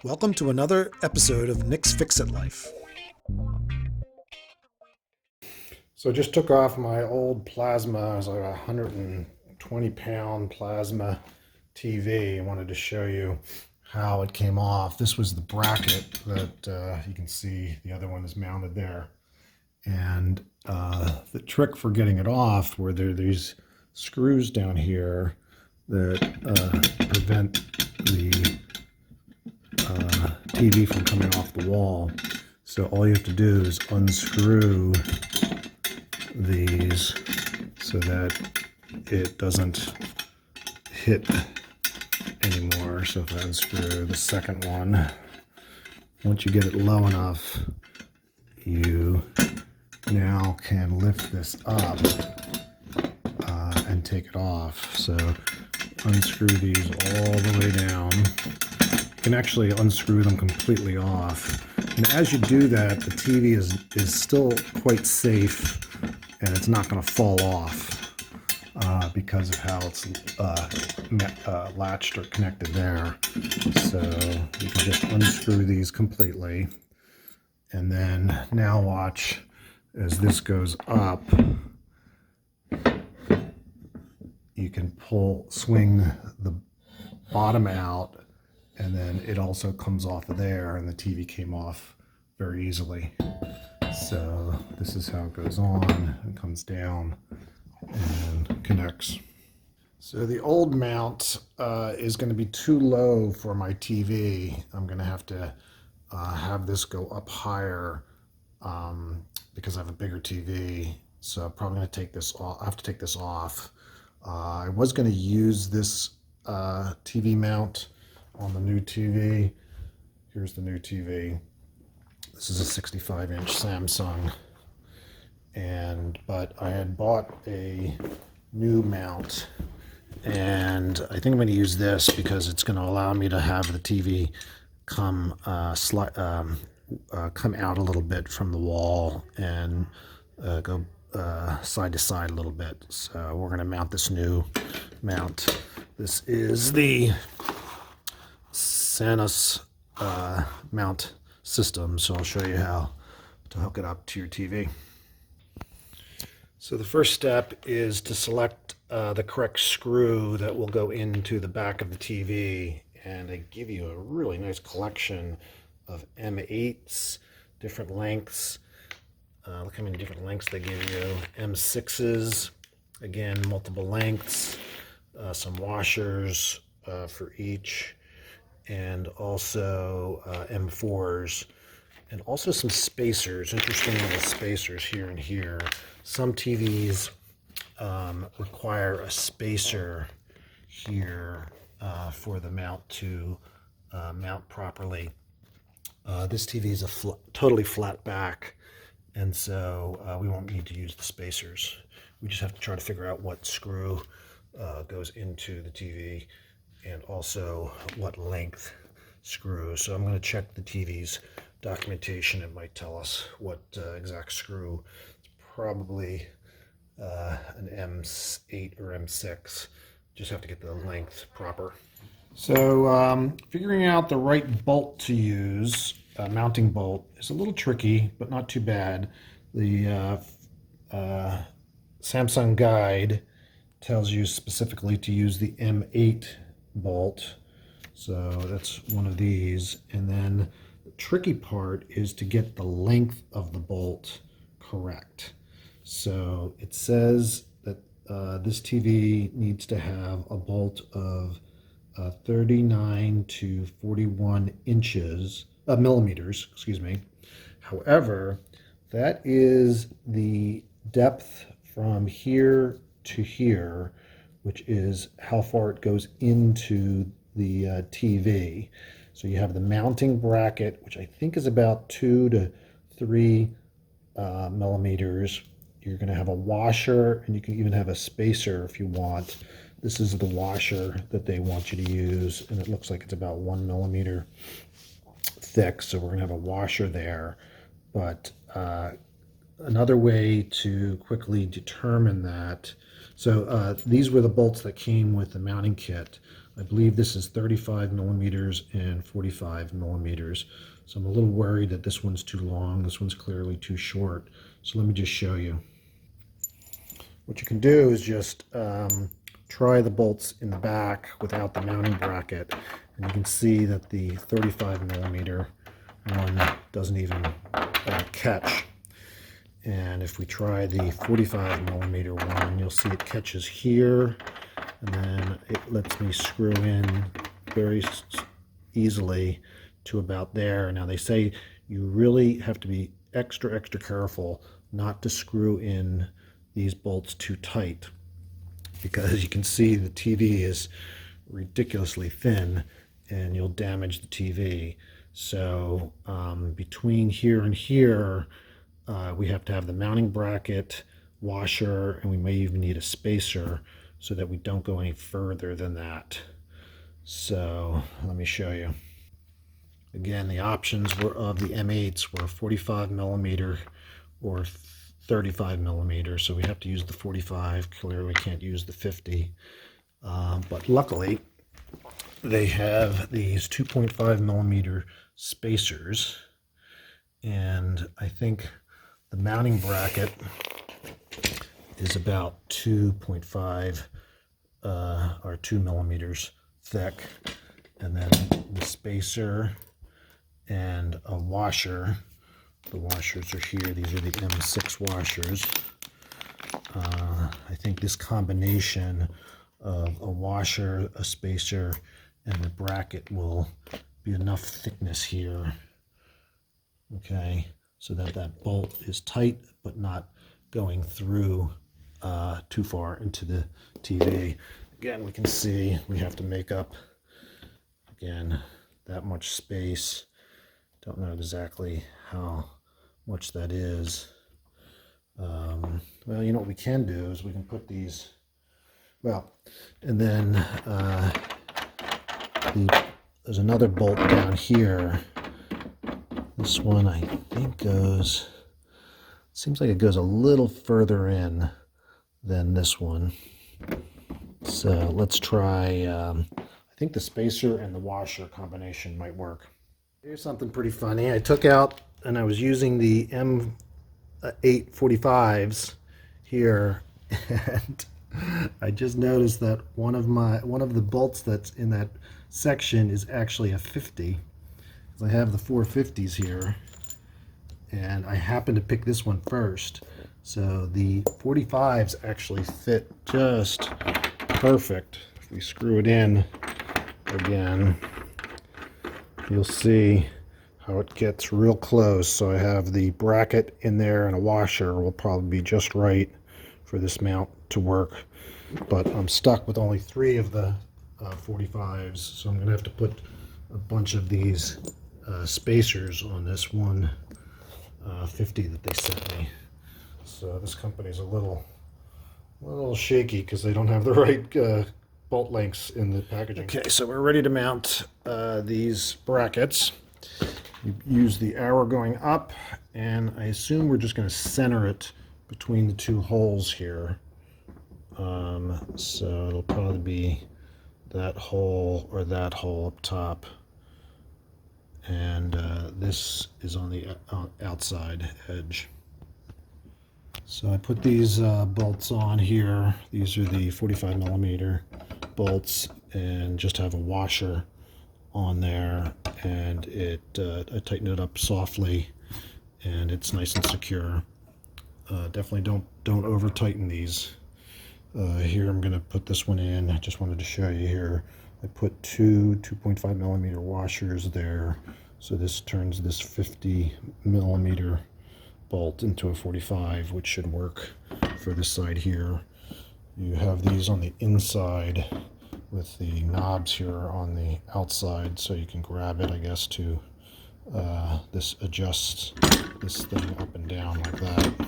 Welcome to another episode of Nick's Fix-It Life. So I just took off my old plasma. It was like a 120-pound plasma TV. I wanted to show you how it came off. This was the bracket that you can see. The other one is mounted there. And the trick for getting it off were there these screws down here that prevent the TV from coming off the wall. So all you have to do is unscrew these so that it doesn't hit anymore. So if I unscrew the second one, once you get it low enough, you now can lift this up and take it off. So unscrew these all the way down. You can actually unscrew them completely off. And as you do that, the TV is still quite safe and it's not going to fall off because of how it's latched or connected there. So you can just unscrew these completely. And then now watch as this goes up. You can swing the bottom out, and then it also comes off of there, and the TV came off very easily. So this is how it goes on. It comes down and connects. So the old mount is going to be too low for my TV. I'm going to have this go up higher because I have a bigger TV. So I'm probably going to take this off. I have to take this off. I was going to use this TV mount on the new TV. Here's the new TV. This is a 65-inch Samsung, but I had bought a new mount, and I think I'm going to use this because it's going to allow me to have the TV come out a little bit from the wall and go side to side a little bit. So we're going to mount this new mount. This is the Sanus mount system, so I'll show you how to hook it up to your TV. So the first step is to select the correct screw that will go into the back of the TV, and they give you a really nice collection of M8s, different lengths. Look how many different lengths they give you. M6s, again, multiple lengths, some washers for each, and also M4s, and also some spacers, interesting little spacers here and here. Some TVs require a spacer here for the mount to mount properly. This TV is a totally flat back, and so we won't need to use the spacers. We just have to try to figure out what screw goes into the TV and also what length screw. So I'm going to check the TV's documentation. It might tell us what exact screw. It's probably an M8 or M6. Just have to get the length proper. So figuring out the right bolt to use, mounting bolt, is a little tricky, but not too bad. The Samsung guide tells you specifically to use the M8 bolt. So that's one of these. And then the tricky part is to get the length of the bolt correct. So it says that this TV needs to have a bolt of 39 to 41 millimeters, excuse me. However, that is the depth from here to here, which is how far it goes into the TV. So you have the mounting bracket, which I think is about 2 to 3 millimeters. You're going to have a washer, and you can even have a spacer if you want. This is the washer that they want you to use, and it looks like it's about 1 millimeter thick. So we're going to have a washer there. But another way to quickly determine that, so these were the bolts that came with the mounting kit. I believe this is 35 millimeters and 45 millimeters. So I'm a little worried that this one's too long. This one's clearly too short. So let me just show you. What you can do is just try the bolts in the back without the mounting bracket. And you can see that the 35 millimeter one doesn't even catch. And if we try the 45 millimeter one, you'll see it catches here, and then it lets me screw in very easily to about there. Now they say you really have to be extra careful not to screw in these bolts too tight, because you can see the TV is ridiculously thin and you'll damage the TV. So between here and here, we have to have the mounting bracket, washer, and we may even need a spacer so that we don't go any further than that. So let me show you. Again, the options were of the M8s were 45 millimeter or 35 millimeters, so we have to use the 45. Clearly we can't use the 50, but luckily they have these 2.5 millimeter spacers, and I think the mounting bracket is about 2.5 or 2 millimeters thick, and then the spacer and a washer. The washers are here. These are the M6 washers. I think this combination of a washer, a spacer, and a bracket will be enough thickness here, okay, so that that bolt is tight but not going through too far into the TV. Again, we can see we have to make up, again, that much space. Don't know exactly how much that is. Well, you know what we can do is we can put these, well, and then there's another bolt down here. This one I think goes, seems like it goes a little further in than this one. So let's try, I think the spacer and the washer combination might work. Here's something pretty funny. I took out, and I was using the M845s here, and I just noticed that one of the bolts that's in that section is actually a 50. I have the 450s here, and I happened to pick this one first. So the 45s actually fit just perfect. If we screw it in again, you'll see how it gets real close. So I have the bracket in there, and a washer will probably be just right for this mount to work. But I'm stuck with only 3 of the 45s, so I'm going to have to put a bunch of these spacers on this one 50 that they sent me. So this company's a little shaky because they don't have the right bolt lengths in the packaging. Okay, so we're ready to mount these brackets. You use the arrow going up, and I assume we're just going to center it between the 2 holes here. So it'll probably be that hole or that hole up top, and this is on the outside edge. So I put these bolts on here. These are the 45 millimeter bolts, and just have a washer on there, and I tighten it up softly, and it's nice and secure. Definitely don't over tighten these. Here I'm going to put this one in. I just wanted to show you here. I put 2.5 millimeter washers there, so this turns this 50 millimeter bolt into a 45, which should work for this side here. You have these on the inside with the knobs here on the outside, so you can grab it, I guess, to this adjusts this thing up and down like that.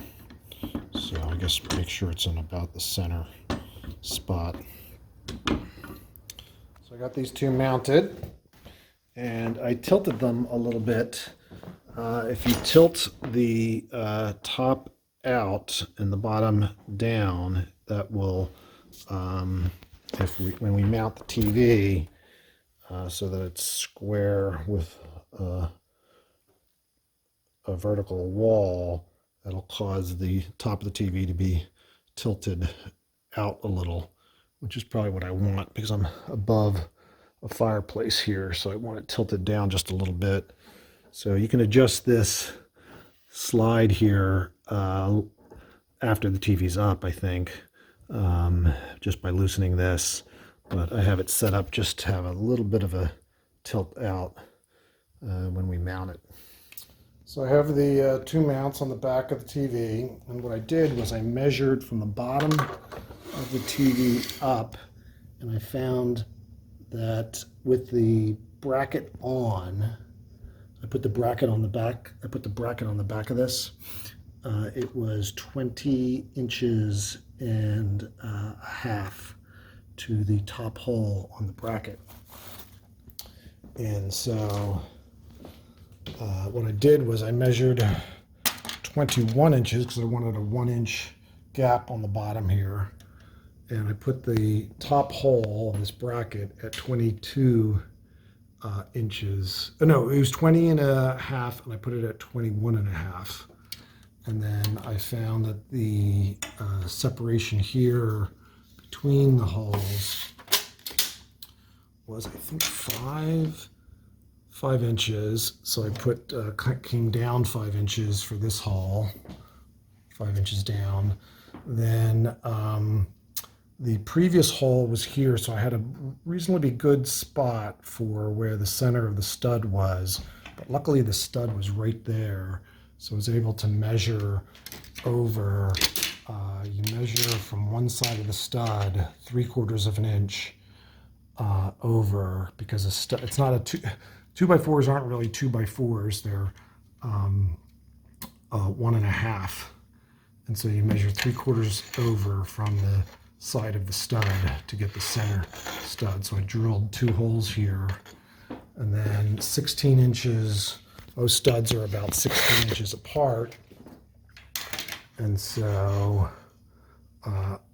So I guess make sure it's in about the center spot. So I got these 2 mounted, and I tilted them a little bit. If you tilt the top out and the bottom down, that will when we mount the TV so that it's square with a vertical wall, that'll cause the top of the TV to be tilted out a little, which is probably what I want because I'm above a fireplace here, so I want it tilted down just a little bit. So you can adjust this slide here after the TV's up, I think, just by loosening this. But I have it set up just to have a little bit of a tilt out when we mount it. So I have the two mounts on the back of the TV, and what I did was I measured from the bottom of the TV up, and I found that with the bracket on, I put the bracket on the back. I put the bracket on the back of this. It was 20 inches and a half to the top hole on the bracket. And so what I did was I measured 21 inches because I wanted a 1-inch gap on the bottom here. And I put the top hole of this bracket at 22 inches. No, it was 20 and a half, and I put it at 21 and a half. And then I found that the separation here between the holes was, I think, 5 inches. So I put came down 5 inches for this hole, 5 inches down. Then the previous hole was here, so I had a reasonably good spot for where the center of the stud was. But luckily the stud was right there, so I was able to measure over. You measure from one side of the stud 3/4 of an inch over, because it's not a 2x4s aren't really 2x4s, they're 1.5, and so you measure 3/4 over from the side of the stud to get the center stud. So I drilled 2 holes here, and then 16 inches. Most studs are about 16 inches apart, and so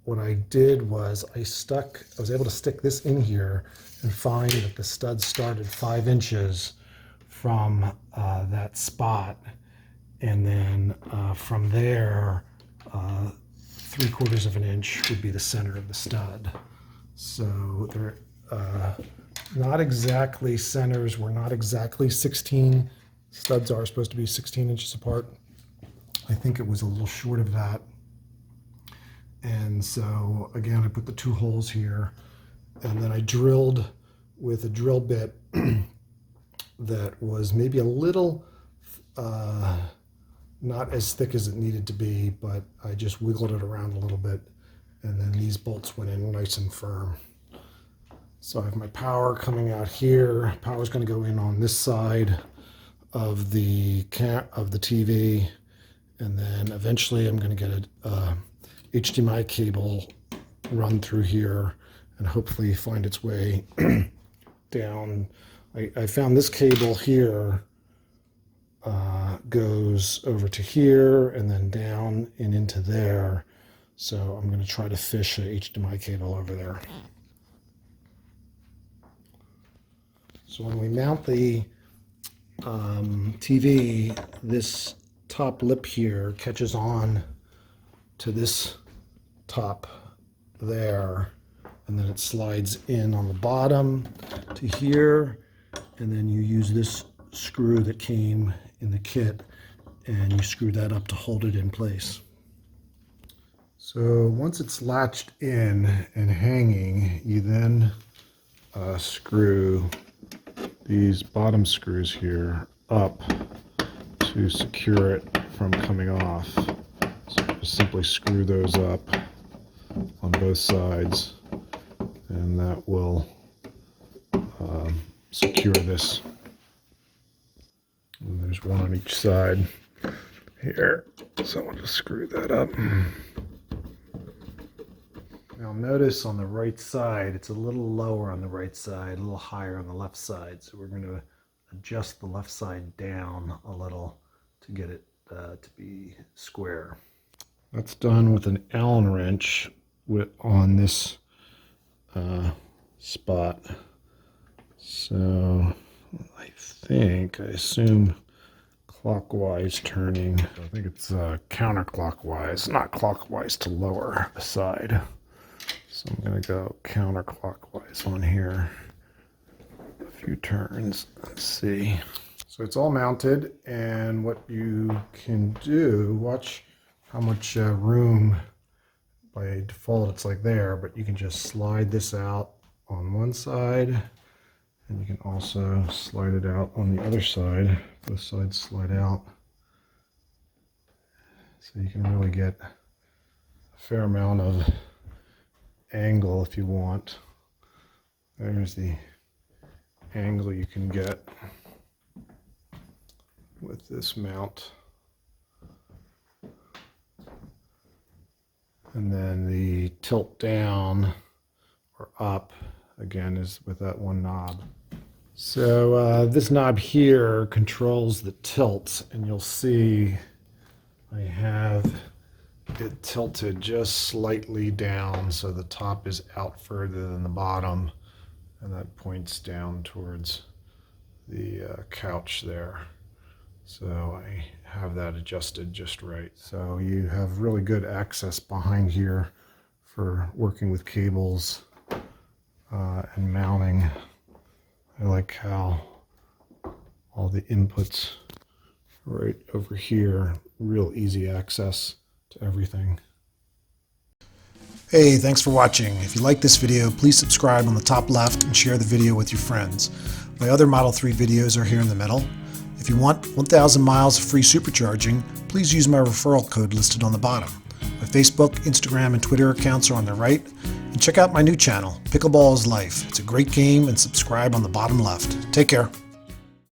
what I did was I was able to stick this in here and find that the stud started 5 inches from that spot, and then from there 3/4 of an inch would be the center of the stud. So they're not exactly centers. We're not exactly 16. Studs are supposed to be 16 inches apart. I think it was a little short of that. And so again, I put the 2 holes here, and then I drilled with a drill bit that was maybe a little not as thick as it needed to be, but I just wiggled it around a little bit, and then these bolts went in nice and firm. So I have my power coming out here. Power's going to go in on this side of the TV, and then eventually I'm going to get a HDMI cable run through here and hopefully find its way down. I found this cable here goes over to here and then down and into there. So I'm going to try to fish a HDMI cable over there. So when we mount the TV, this top lip here catches on to this top there, and then it slides in on the bottom to here, and then you use this screw that came in the kit and you screw that up to hold it in place. So once it's latched in and hanging, you then screw these bottom screws here up to secure it from coming off. So just simply screw those up on both sides, and that will secure this. And there's one on each side here, so I'll just screw that up. Now notice on the right side, it's a little lower on the right side, a little higher on the left side. So we're going to adjust the left side down a little to get it to be square. That's done with an Allen wrench on this spot. So I assume clockwise turning. I think it's counterclockwise, not clockwise to lower side. So I'm going to go counterclockwise on here. A few turns. Let's see. So it's all mounted, and what you can do, watch how much room, by default it's like there, but you can just slide this out on one side, and you can also slide it out on the other side. Both sides slide out. So you can really get a fair amount of angle if you want. There's the angle you can get with this mount. And then the tilt down or up, again, is with that one knob. So this knob here controls the tilt, and you'll see I have it tilted just slightly down so the top is out further than the bottom, and that points down towards the couch there. So I have that adjusted just right. So you have really good access behind here for working with cables and mounting. I like how all the inputs right over here, real easy access to everything. Hey, thanks for watching. If you like this video, please subscribe on the top left and share the video with your friends. My other Model 3 videos are here in the middle. If you want 1,000 miles of free supercharging, please use my referral code listed on the bottom. My Facebook, Instagram, and Twitter accounts are on the right. And check out my new channel, Pickleball is Life. It's a great game, and subscribe on the bottom left. Take care.